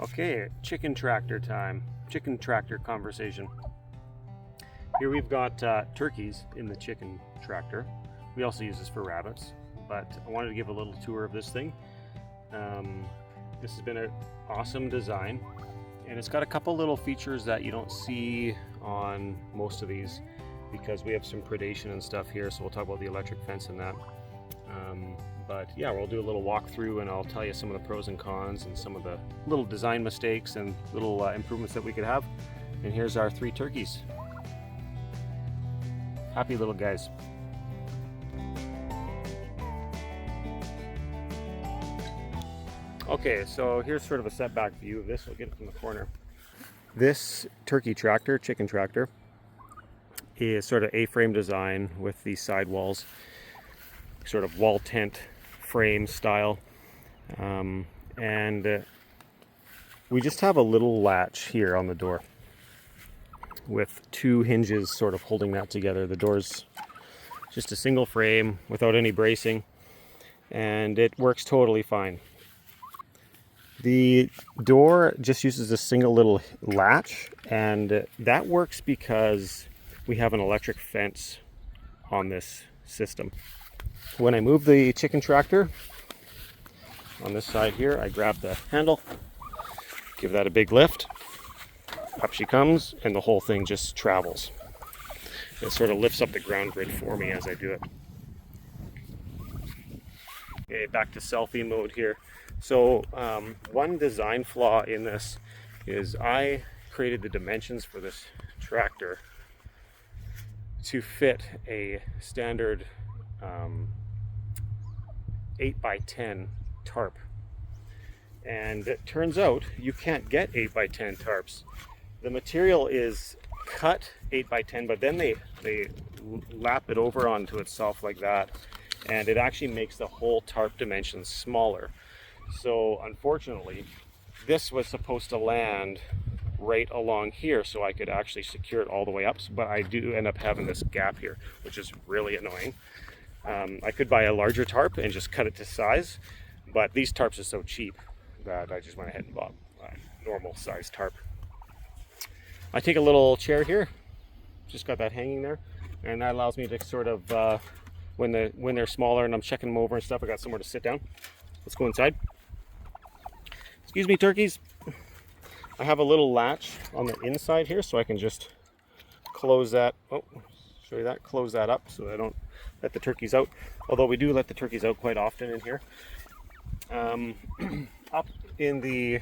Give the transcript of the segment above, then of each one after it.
Okay, chicken tractor time. Chicken tractor conversation. Here we've got turkeys in the chicken tractor. We also use this for rabbits, but I wanted to give a little tour of this thing. This has been an awesome design, and it's got a couple little features that you don't see on most of these because we have some predation and stuff here, so we'll talk about the electric fence and that. But yeah, we'll do a little walkthrough and I'll tell you some of the pros and cons and some of the little design mistakes and little improvements that we could have. And here's our 3 turkeys. Happy little guys. Okay, so here's sort of a setback view of this. We'll get it from the corner. This turkey tractor, chicken tractor, is sort of A-frame design with these sidewalls, sort of wall tent frame style, and we just have a little latch here on the door with 2 hinges sort of holding that together. The door's just a single frame without any bracing, and it works totally fine. The door just uses a single little latch, and that works because we have an electric fence on this system. When I move the chicken tractor on this side here, I grab the handle, give that a big lift, up she comes, and the whole thing just travels. It sort of lifts up the ground grid for me as I do it. Okay, back to selfie mode here. So one design flaw in this is I created the dimensions for this tractor to fit a standard 8x10 tarp, and it turns out you can't get 8x10 tarps. The material is cut 8x10, but then they lap it over onto itself like that, and it actually makes the whole tarp dimensions smaller. So unfortunately, this was supposed to land right along here so I could actually secure it all the way up, but I do end up having this gap here, which is really annoying. I could buy a larger tarp and just cut it to size, but these tarps are so cheap that I just went ahead and bought a normal size tarp. I take a little chair here, just got that hanging there, and that allows me to sort of, when they're smaller and I'm checking them over and stuff, I got somewhere to sit down. Let's go inside. Excuse me, turkeys. I have a little latch on the inside here, so I can just close that. Oh, show you that. Close that up so I don't let the turkeys out. Although we do let the turkeys out quite often in here. Up in the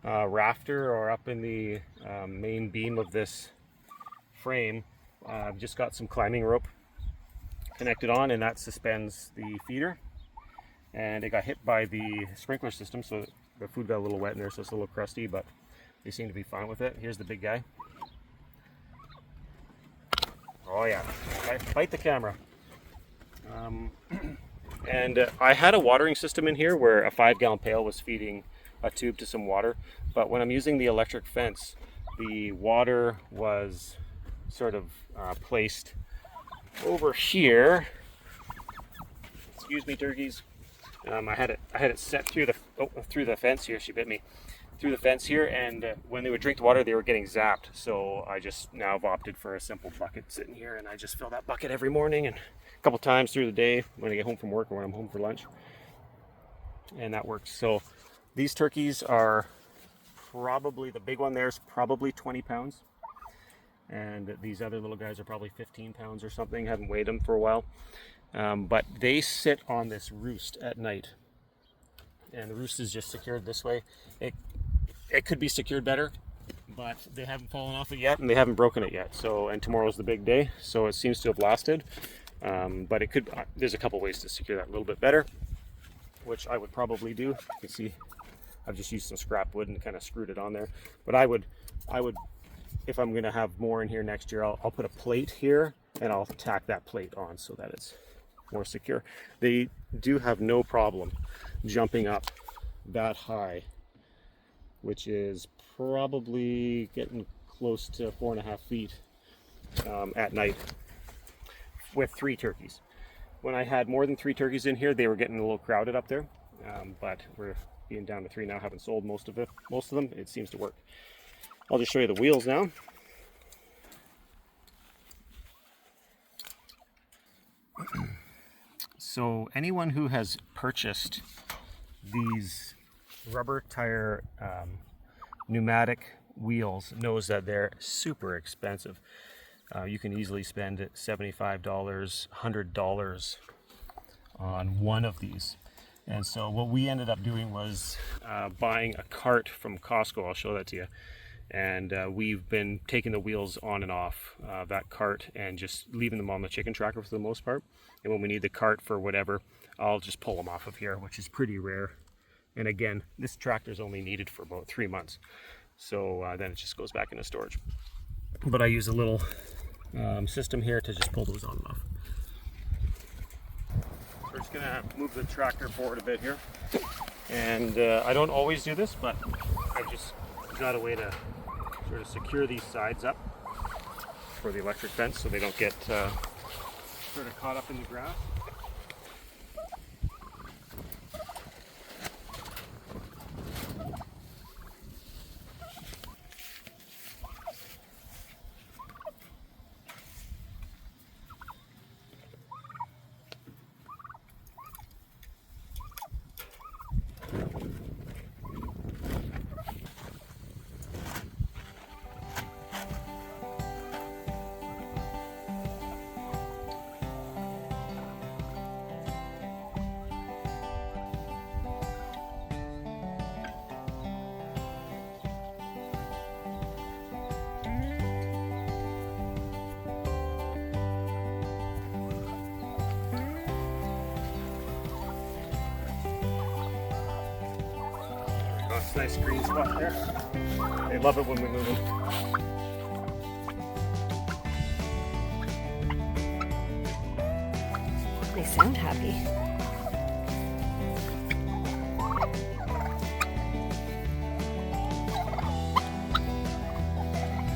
rafter, or up in the main beam of this frame, I've just got some climbing rope connected on, and that suspends the feeder. And it got hit by the sprinkler system, so the food got a little wet in there, so it's a little crusty, but they seem to be fine with it. Here's the big guy. Oh yeah, bite the camera. And I had a watering system in here where a 5-gallon pail was feeding a tube to some water, but when I'm using the electric fence, the water was sort of placed over here. Excuse me, turkeys. I had it set through the fence here. She bit me through the fence here, and when they would drink the water, they were getting zapped. So I just now have opted for a simple bucket sitting here, and I just fill that bucket every morning and a couple times through the day when I get home from work or when I'm home for lunch, and that works. So these turkeys are probably, the big one there is probably 20 pounds, and these other little guys are probably 15 pounds or something. Haven't weighed them for a while. But they sit on this roost at night, and the roost is just secured this way. It could be secured better, but they haven't fallen off it yet, and they haven't broken it yet. So, and tomorrow's the big day, so it seems to have lasted. But it could. There's a couple ways to secure that a little bit better, which I would probably do. You can see I've just used some scrap wood and kind of screwed it on there. But I would, if I'm going to have more in here next year, I'll put a plate here, and I'll tack that plate on so that it's more secure. They do have no problem jumping up that high, which is probably getting close to 4.5 feet at night with 3 turkeys. When I had more than 3 turkeys in here, they were getting a little crowded up there, but being down to 3 now, haven't sold most of them, it seems to work. I'll just show you the wheels now. So anyone who has purchased these rubber tire pneumatic wheels knows that they're super expensive. You can easily spend $75, $100 on one of these. And so what we ended up doing was buying a cart from Costco. I'll show that to you. And we've been taking the wheels on and off that cart and just leaving them on the chicken tracker for the most part. And when we need the cart for whatever, I'll just pull them off of here, which is pretty rare. And again, this tractor is only needed for about 3 months. So then it just goes back into storage. But I use a little system here to just pull those on and off. We're just gonna move the tractor forward a bit here. And I don't always do this, but I've just got a way to sort of secure these sides up for the electric fence so they don't get sort of caught up in the grass. Nice green spot there. They love it when we move them. They sound happy.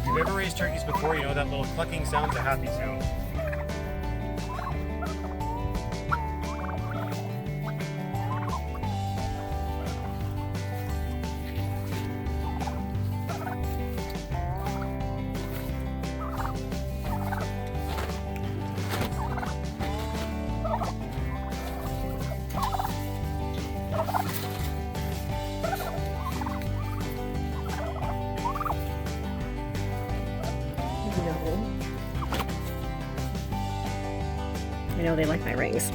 If you've ever raised turkeys before, you know that little clucking sound's a happy sound. I know they like my rings.